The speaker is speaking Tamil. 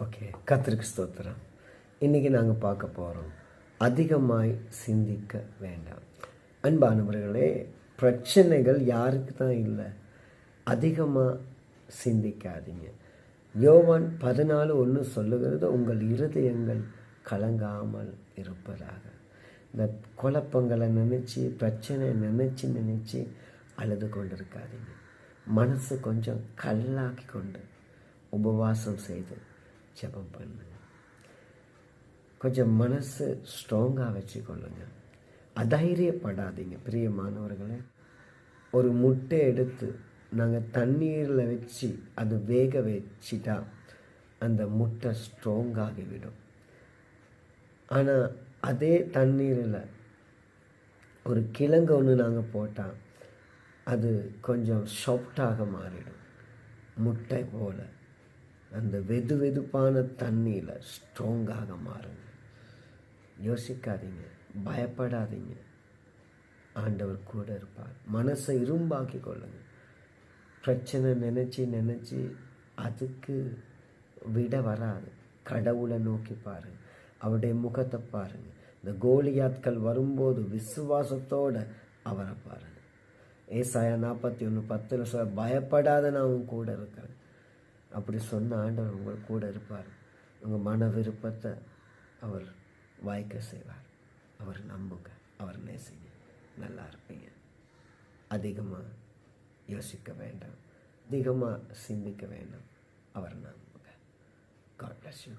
ஓகே, கர்த்தருக்கு ஸ்தோத்திரம். இன்றைக்கி நாங்கள் பார்க்க போகிறோம், அதிகமாய் சிந்திக்க வேண்டாம். அன்பானவர்களே, பிரச்சனைகள் யாருக்கு தான் இல்லை? அதிகமாக சிந்திக்காதீங்க. யோவான் 14:1 சொல்லுகிறது, உங்கள் இருதயங்கள் கலங்காமல் இருப்பதாக. இந்த குழப்பங்களை நினச்சி, பிரச்சனை நினச்சி அழுது கொண்டு இருக்காதீங்க. மனசு கொஞ்சம் கல்லாக்கி கொண்டு உபவாசம் செய்து ஜெபம் பண்ணுங்க. கொஞ்சம் மனசு ஸ்ட்ராங்காக வச்சுக்கொள்ளுங்க. அதைரியப்படாதீங்க. பிரியமானவர்களே, ஒரு முட்டை எடுத்து நாங்கள் தண்ணீரில் வச்சு அது வேக வச்சிட்டா அந்த முட்டை ஸ்ட்ராங்காகிவிடும். ஆனால் அதே தண்ணீரில் ஒரு கிழங்கு ஒன்று நாங்கள் போட்டால் அது கொஞ்சம் சாஃப்டாக மாறிடும். முட்டை போல் அந்த வெதுப்பான தண்ணியில் ஸ்ட்ராங்காக மாறுங்க. யோசிக்காதீங்க, பயப்படாதீங்க. ஆண்டவர் கூட இருப்பார். மனசை இரும்பாக்கி கொள்ளுங்க. பிரச்சனை நினச்சி அதுக்கு விட வராது. கடவுளை நோக்கி பாருங்க, அவருடைய முகத்தை பாருங்க. இந்த கோலியாத்கள் வரும்போது விசுவாசத்தோடு அவரை பாருங்க. ஏசாயா 41:10 சொல்ல, பயப்படாத, நான் உன் கூட இருக்கிறேன். அப்படி சொன்ன ஆண்டவர் உங்கள் கூட இருப்பார். உங்கள் மன விருப்பத்தை அவர் வாய்க்க செய்வார். அவர் நம்புங்க, அவர் நேசிங்க, நல்லா இருப்பீங்க. அதிகமாக யோசிக்க வேண்டாம், அதிகமாக சிந்திக்க வேண்டாம். அவர் நம்புங்க. God bless you.